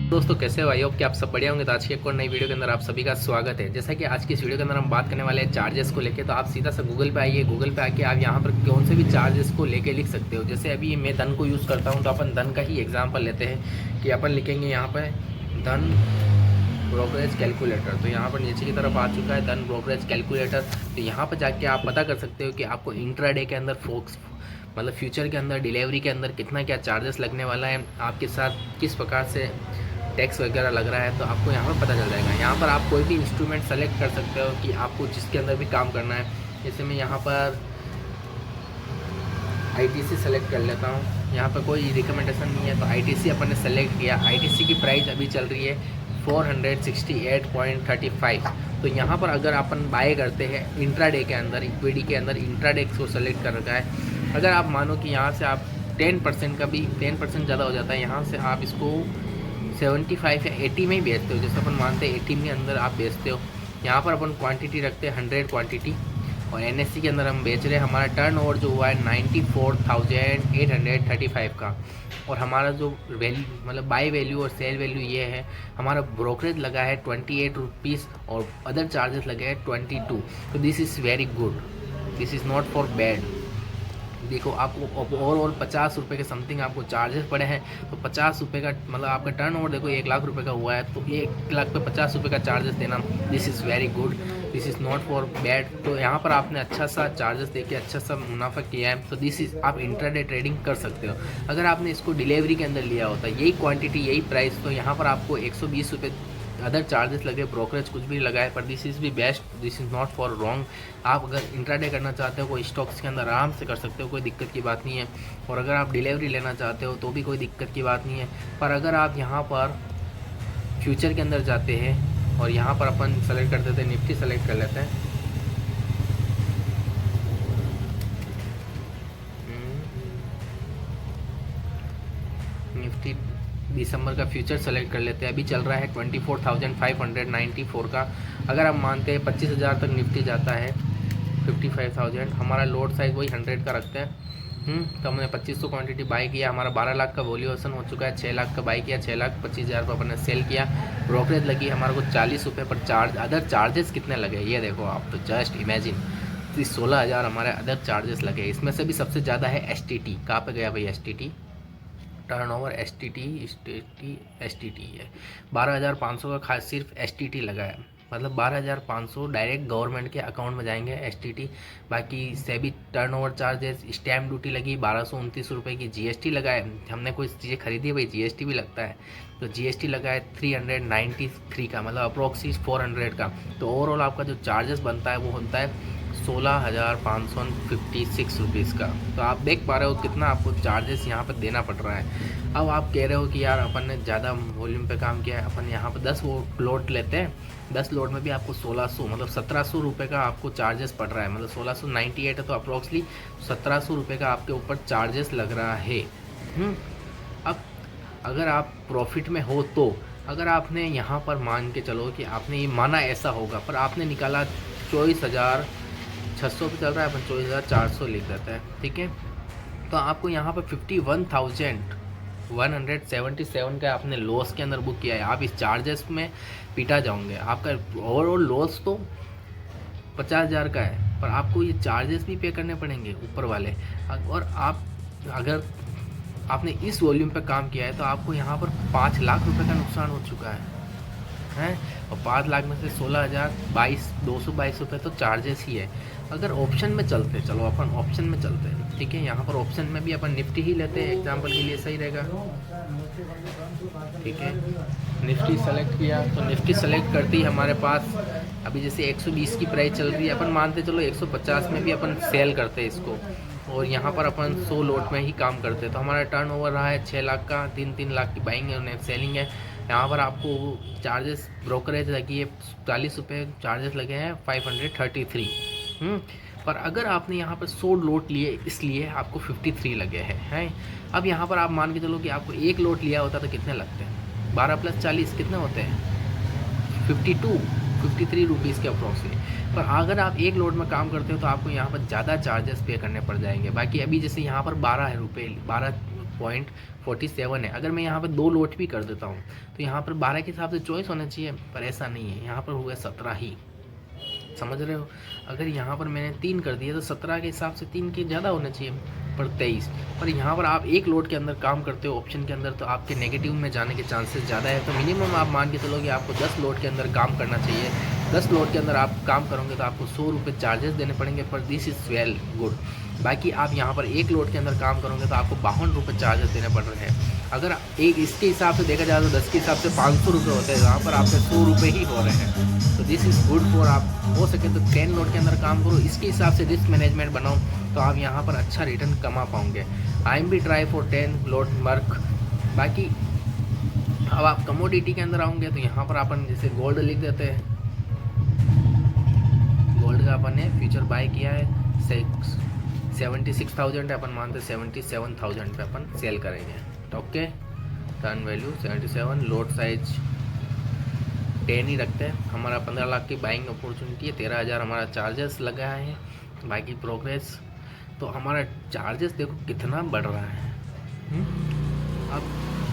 दोस्तों कैसे हो? भाई होप कि आप सब बढ़िया होंगे। तो आज की एक और नई वीडियो के अंदर आप सभी का स्वागत है। जैसा कि आज की इस वीडियो के अंदर हम बात करने वाले हैं चार्जेस को लेके। तो आप सीधा सा गूगल पे आइए, गूगल पे आके आप यहाँ पर कौन से भी चार्जेस को लेके लिख सकते हो। जैसे अभी मैं धन को यूज़ करता हूँ, तो अपन धन का ही एग्जाम्पल लेते हैं कि अपन लिखेंगे यहाँ पर धन ब्रोकरेज कैलकुलेटर। तो यहाँ पर नीचे की तरफ आ चुका है धन ब्रोकरेज कैलकुलेटर। तो यहाँ पर जाके आप पता कर सकते हो कि आपको इंट्राडे के अंदर फोक्स मतलब फ्यूचर के अंदर डिलीवरी के अंदर कितना क्या चार्जेस लगने वाला है, आपके साथ किस प्रकार से टैक्स वगैरह लग रहा है। तो आपको यहाँ पर पता चल जाएगा। यहाँ पर आप कोई भी इंस्ट्रूमेंट सेलेक्ट कर सकते हो कि आपको जिसके अंदर भी काम करना है। जैसे मैं यहाँ पर आईटीसी सेलेक्ट कर लेता हूँ। यहाँ पर कोई रिकमेंडेशन नहीं है, तो आईटीसी अपन ने सेलेक्ट किया। आईटीसी की प्राइस अभी चल रही है 468.35। तो यहाँ पर अगर अपन बाय करते हैं इंट्राडे के अंदर, इक्विटी के अंदर इंट्राडे को सेलेक्ट कर रखा है। अगर आप मानो कि यहाँ से आप 10% का भी 10% ज़्यादा हो जाता है, यहाँ से आप इसको 75 या 80 में ही बेचते हो। जैसे अपन मानते हैं 80 के अंदर आप बेचते हो। यहाँ पर अपन क्वांटिटी रखते हैं 100 क्वांटिटी, और एनएससी के अंदर हम बेच रहे हैं। हमारा टर्नओवर जो हुआ है 94,835 का, और हमारा जो वैल्यू मतलब बाई वैल्यू और सेल वैल्यू ये है। हमारा ब्रोकरेज लगा है 28 रुपीज़ और अदर चार्जेस लगे हैं 22। तो this is very good, this is not for bad. देखो आपको ओवरऑल 50 रुपये के समथिंग आपको चार्जेस पड़े हैं। तो 50 रुपये का मतलब आपका टर्न ओवर देखो 1 लाख रुपये का हुआ है, तो 1 लाख पे 50 रुपये का चार्जेस देना, this is very good, this is not for bad. तो यहाँ पर आपने अच्छा सा चार्जेस देके अच्छा सा मुनाफा किया है। तो दिस इज़ आप इंट्राडे ट्रेडिंग कर सकते हो। अगर आपने इसको डिलीवरी के अंदर लिया होता यही क्वान्टिटी यही प्राइस, तो यहाँ पर आपको 120 रुपये अदर चार्जेस लगे, ब्रोकरेज कुछ भी लगाए, पर दिस इज़ भी best, this is not for wrong. आप अगर इंट्राडे करना चाहते हो कोई स्टॉक्स के अंदर आराम से कर सकते हो, कोई दिक्कत की बात नहीं है। और अगर आप डिलीवरी लेना चाहते हो तो भी कोई दिक्कत की बात नहीं है। पर अगर आप यहाँ पर फ्यूचर के अंदर जाते हैं और यहाँ पर अपन सेलेक्ट कर देते हैं निफ्टी, सेलेक्ट कर लेते हैं। निफ्टी दिसंबर का फ्यूचर सेलेक्ट कर लेते हैं। अभी चल रहा है 24,594 का। अगर हम मानते हैं 25,000 तक निफ्टी जाता है, 55,000, हमारा लोड साइज वही 100 का रखते हैं। तो हमने 2500 क्वांटिटी बाई किया। हमारा 12 लाख का वॉल्यूएशन हो चुका है। 6 लाख का बाई किया, 6,25,000 पर अपन ने सेल किया। ब्रोकरेज लगी हमारे को 40 रुपये पर। चार्ज अदर चार्जेस कितने लगे ये देखो आप, तो जस्ट इमेजिन 16,000 हमारे अदर चार्जेस लगे। इसमें से भी सबसे ज़्यादा है STT। कहाँ पे गया भाई STT? टर्नओवर STT है 12,500 का। खास सिर्फ STT लगा है, मतलब 12,500 डायरेक्ट गवर्नमेंट के अकाउंट में जाएंगे STT। बाकी SEBI turnover charges, stamp duty लगी 1229 रुपये की, GST लगा है। हमने कोई चीज़ें खरीदी भाई GST भी लगता है, तो GST लगा है 393 का, मतलब अप्रोक्सी 400 का। तो ओवरऑल आपका जो चार्जेस बनता है वो होता है 16,556 रुपीज़ का। तो आप देख पा रहे हो कितना आपको चार्जेस यहाँ पर देना पड़ रहा है। अब आप कह रहे हो कि यार अपन ने ज़्यादा वॉल्यूम पे काम किया है, अपन यहाँ पर 10 वो लोड लेते हैं। 10 लोड में भी आपको 1600 मतलब 1700 रुपये का आपको चार्जेस पड़ रहा है। मतलब 1698 है, तो अप्रोक्सली 1700 रुपये का आपके ऊपर चार्जेस लग रहा है। अब अगर आप प्रॉफिट में हो, तो अगर आपने यहाँ पर मान के चलो कि आपने ये माना ऐसा होगा, पर आपने निकाला 24,600 पे चल रहा है, अपन 24,400 लिख देता है, ठीक है। तो आपको यहाँ पर 51,177 का आपने लॉस के अंदर बुक किया है। आप इस चार्जेस में पीटा जाओगे। आपका ओवरऑल लॉस तो 50,000 का है, पर आपको ये चार्जेस भी पे करने पड़ेंगे ऊपर वाले। और आप अगर आपने इस वॉल्यूम पे काम किया है, तो आपको यहाँ पर 5 लाख रुपए का नुकसान हो चुका है। और 5 लाख में से 16,222 रुपये तो चार्जेस ही है। अगर ऑप्शन में चलते, चलो अपन ऑप्शन में चलते हैं, ठीक है। यहाँ पर ऑप्शन में भी अपन निफ्टी ही लेते हैं एग्जांपल के लिए, सही रहेगा, ठीक है। निफ्टी सेलेक्ट किया, तो निफ्टी सेलेक्ट करते ही हमारे पास अभी जैसे 120 की प्राइस चल रही है, अपन मानते चलो 150 में भी अपन सेल करते हैं इसको, और यहाँ पर अपन 100 लोट में ही काम करते हैं। तो हमारा टर्न ओवर रहा है 6 लाख का, 3 लाख की बाइंग है और सेलिंग है। यहाँ पर आपको चार्जेस ब्रोकरेज लगी है 40 रुपये, चार्जेस लगे हैं 533। पर अगर आपने यहाँ पर 100 लोट लिए, इसलिए आपको 53 लगे हैं। अब यहाँ पर आप मान के चलो कि आपको 1 लोट लिया होता तो कितने लगते हैं? 12 + 40 कितने होते हैं? 53 रुपीज़ के अप्रोक्सीमेट। पर अगर आप 1 लोड में काम करते हो तो आपको यहाँ पर ज़्यादा चार्जेस पे करने पड़ जाएंगे। बाकी अभी जैसे यहाँ पर 12 रुपये 12 12.47 है। अगर मैं यहाँ पर 2 लोट भी कर देता हूँ तो यहाँ पर 12 के हिसाब से चॉइस होना चाहिए, पर ऐसा नहीं है, यहाँ पर हुआ 17 ही, समझ रहे हो। अगर यहाँ पर मैंने 3 कर दिया तो 17 के हिसाब से 3 के ज़्यादा होना चाहिए, पर 23। पर यहाँ पर आप 1 लोड के अंदर काम करते हो ऑप्शन के अंदर, तो आपके नेगेटिव में जाने के चांसेस ज़्यादा है। तो मिनिमम आप मान के चलो कि आपको 10 लोड के अंदर काम करना चाहिए। 10 लोड के अंदर आप काम करोगे तो आपको 100 रुपये चार्जेस देने पड़ेंगे, पर दिस इज़ वेल गुड। बाकी आप यहाँ पर 1 लोड के अंदर काम करोगे तो आपको 52 रुपये चार्जेस देने पड़ रहे हैं। अगर एक इसके हिसाब से देखा जाए तो 10 के हिसाब से 500 रुपये होते हैं, जहाँ पर आपके 100 रुपये ही हो रहे हैं। तो दिस इज़ गुड फॉर, आप हो सके तो 10 लोड के अंदर काम करो, इसके हिसाब से रिस्क मैनेजमेंट बनाओ, तो आप यहाँ पर अच्छा रिटर्न कमा पाओगे। I am B try for 10 load work. बाकी अब आप कमोडिटी के अंदर आओगे तो यहाँ पर अपन जैसे गोल्ड लिख देते हैं, गोल्ड का अपन ने फ्यूचर बाय किया है 76,000 है, अपन मानते 77,000 पे अपन सेल करेंगे। Okay, turn value 77, load size 10 ही रखते हैं। हमारा 15 लाख की बाइंग अपॉर्चुनिटी है, 13,000 हमारा चार्जेस लगा है। बाकी प्रोग्रेस तो हमारा चार्जेस देखो कितना बढ़ रहा है। अब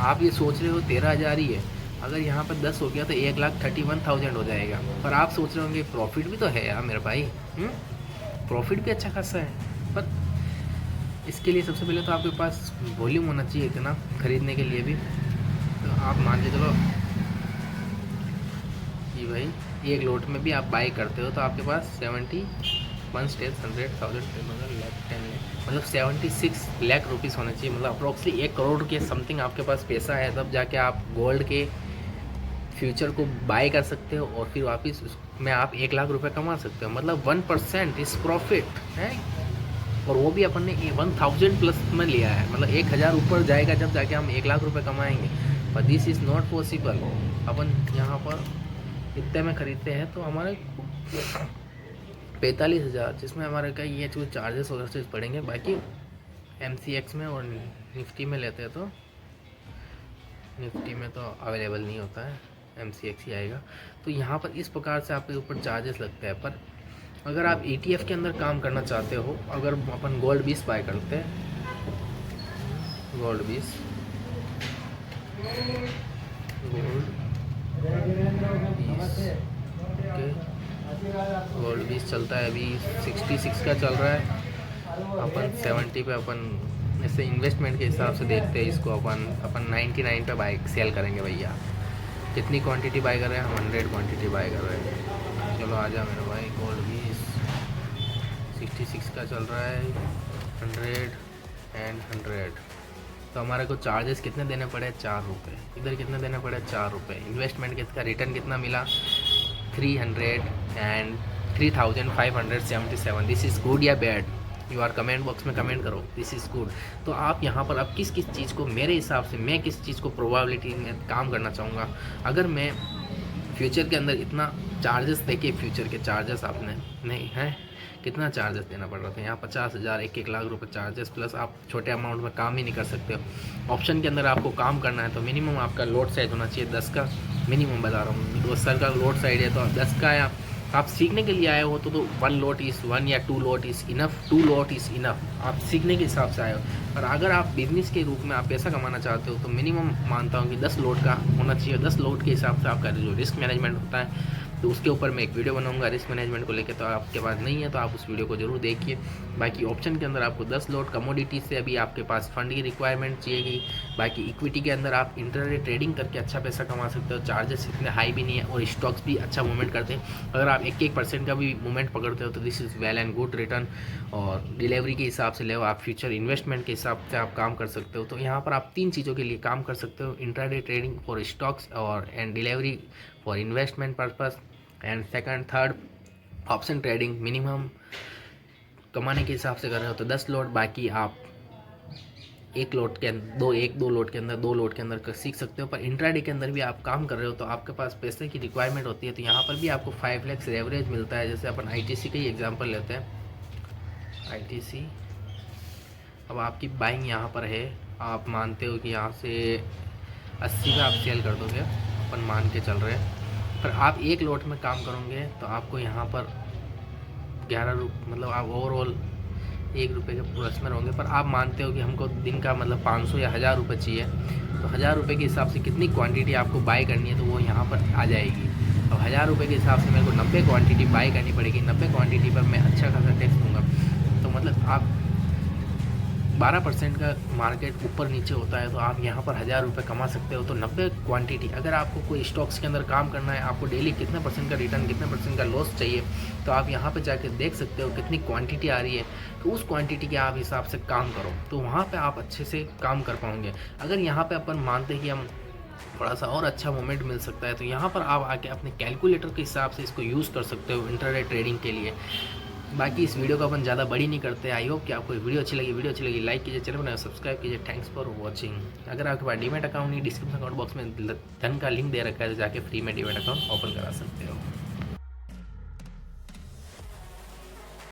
आप ये सोच रहे हो 13,000 ही है, अगर यहाँ पर 10 हो गया तो 1,31,000 हो जाएगा। पर आप सोच रहे होंगे प्रॉफिट भी तो है यार मेरे भाई, प्रॉफिट भी अच्छा खासा है। पर इसके लिए सबसे पहले तो आपके पास वॉल्यूम होना चाहिए इतना खरीदने के लिए भी। तो आप मान के चलो कि भाई 1 लोट में भी आप बाय करते हो तो आपके पास 71 स्टेज 100,000 मतलब 76 लाख रुपीज़ होने चाहिए, मतलब अप्रोक्सली 1 करोड़ के समथिंग आपके पास पैसा है, तब जाके आप गोल्ड के फ्यूचर को बाय कर सकते हो और फिर वापस उसमें आप 1 लाख रुपए कमा सकते हो। मतलब 1% इस प्रॉफिट है, और वो भी अपन ने 1000 प्लस में लिया है, मतलब 1000 ऊपर जाएगा जब जाके हम 1 लाख रुपए कमाएंगे। पर दिस इज़ नॉट पॉसिबल। अपन यहाँ पर इतने में ख़रीदते हैं तो हमारे 45,000, जिसमें हमारे का ये जो चार्जेस वगैरह से पड़ेंगे। बाकी MCX में और निफ्टी में लेते हैं तो निफ्टी में तो अवेलेबल नहीं होता है, MCX ही आएगा। तो यहाँ पर इस प्रकार से आपके ऊपर चार्जेस लगते हैं। पर अगर आप ETF के अंदर काम करना चाहते हो, अगर अपन गोल्ड 20 बाय करते हैं, गोल्ड 20 गोल्ड 20 चलता है अभी 66 का चल रहा है। अपन 70 पे अपन ऐसे इन्वेस्टमेंट के हिसाब से देखते हैं इसको, अपन 99 पे बाय सेल करेंगे भैया। कितनी क्वांटिटी बाय कर रहे हैं हम? 100 क्वांटिटी बाय कर रहे हैं। चलो आजा मेरे भाई, गोल्ड 20 66 का चल रहा है, 100 एंड 100। तो हमारे को चार्जेस कितने देने पड़े? 4 रुपये। इधर कितने देने पड़े? 4 रुपये। इन्वेस्टमेंट कितना, रिटर्न कितना मिला? 3,577। दिस इज़ गुड या bad? You are comment box में कमेंट करो, दिस इज़ गुड। तो आप यहाँ पर अब किस किस चीज़ को, मेरे हिसाब से मैं किस चीज़ को प्रोबेबिलिटी में काम करना चाहूँगा। अगर मैं फ्यूचर के अंदर इतना चार्जेस देके, फ्यूचर के चार्जेस आपने नहीं हैं, कितना चार्जेस देना पड़ रहा था यहाँ? 50,000, 1-1 लाख रुपए चार्जेस, प्लस आप छोटे अमाउंट में काम ही नहीं कर सकते हो। ऑप्शन के अंदर आपको काम करना है तो मिनिमम आपका लोड साइज होना चाहिए 10 का, मिनिमम बता रहा हूँ। 2 सर का लोड साइड है तो 10 का है। आप सीखने के लिए आए हो तो 1 लोट इज़ 1 या 2 lot is enough, 2 lot is enough. आप सीखने के हिसाब से आए हो। पर अगर आप बिजनेस के रूप में आप पैसा कमाना चाहते हो तो मिनिमम मानता हूँ कि 10 लोट का होना चाहिए। 10 लोट के हिसाब से आपका जो रिस्क मैनेजमेंट होता है तो उसके ऊपर मैं एक वीडियो बनाऊंगा रिस्क मैनेजमेंट को लेकर। तो आपके पास नहीं है तो आप उस वीडियो को जरूर देखिए। बाकी ऑप्शन के अंदर आपको 10 लोट, कमोडिटी से अभी आपके पास फंड की रिक्वायरमेंट चाहिए। बाकी इक्विटी के अंदर आप इंटरडे ट्रेडिंग करके अच्छा पैसा कमा सकते हो, चार्जेस इतने हाई भी नहीं है और स्टॉक्स भी अच्छा मूवमेंट करते हैं। अगर आप 1% का भी मूवमेंट पकड़ते हो तो this is well and good return. और डिलीवरी के हिसाब से ले, आप फ्यूचर इन्वेस्टमेंट के हिसाब से आप काम कर सकते हो। तो यहाँ पर आप 3 चीज़ों के लिए काम कर सकते हो, इंट्राडे ट्रेडिंग फॉर स्टॉक्स और and delivery for investment purpose. And second third option trading minimum कमाने के हिसाब से कर रहे हो तो 10 लोट। बाकी आप 1 लोट के अंदर 2 लोट के अंदर 2 लोट के अंदर सीख सकते हो। पर इंट्राडे के अंदर भी आप काम कर रहे हो तो आपके पास पैसे की रिक्वायरमेंट होती है। तो यहाँ पर भी आपको 5 लाख एवरेज मिलता है। जैसे अपन ITC का ही एग्जांपल लेते हैं, ITC अब आपकी बाइंग यहाँ पर है, आप मानते हो कि यहाँ से 80 का आप सेल कर दोगे, अपन मान के चल रहे हैं। पर आप 1 लोट में काम करोगे तो आपको यहाँ पर 11 रुपये, मतलब आप ओवरऑल 1 रुपये के प्लस में होंगे, पर आप मानते हो कि हमको दिन का मतलब 500 या 1000 रुपये चाहिए, तो 1000 रुपये के हिसाब से कितनी क्वांटिटी आपको बाय करनी है तो वो यहाँ पर आ जाएगी। अब 1000 रुपये के हिसाब से मेरे को 90 क्वांटिटी बाय करनी पड़ेगी। 90 क्वांटिटी पर मैं अच्छा खासा टैक्स दूँगा। तो मतलब आप 12% का मार्केट ऊपर नीचे होता है, तो आप यहाँ पर 1000 रुपये कमा सकते हो। तो 90 क्वांटिटी, अगर आपको कोई स्टॉक्स के अंदर काम करना है, आपको डेली कितने परसेंट का रिटर्न, कितने परसेंट का लॉस चाहिए, तो आप यहाँ पे जाके देख सकते हो कितनी क्वांटिटी आ रही है। तो उस क्वांटिटी के आप हिसाब से काम करो, तो वहाँ पे आप अच्छे से काम कर पाओगे। अगर यहाँ पे अपन मानते हैं कि हम थोड़ा सा और अच्छा मोमेंट मिल सकता है, तो यहाँ पर आप आके अपने कैलकुलेटर के हिसाब से इसको यूज़ कर सकते हो इंटरनेट ट्रेडिंग के लिए। बाकी इस वीडियो को अपन ज़्यादा बड़ी नहीं करते। आई होप कि आपको वीडियो अच्छी लगी लाइक कीजिए, चैनल बनाए सब्सक्राइब कीजिए। Thanks for watching. अगर आपके पास डीमैट अकाउंट नहीं, डिस्क्रिप्शन अकाउंट बॉक्स में धन का लिंक दे रखा है, तो जाके फ्री में डीमैट अकाउंट ओपन करा सकते हो।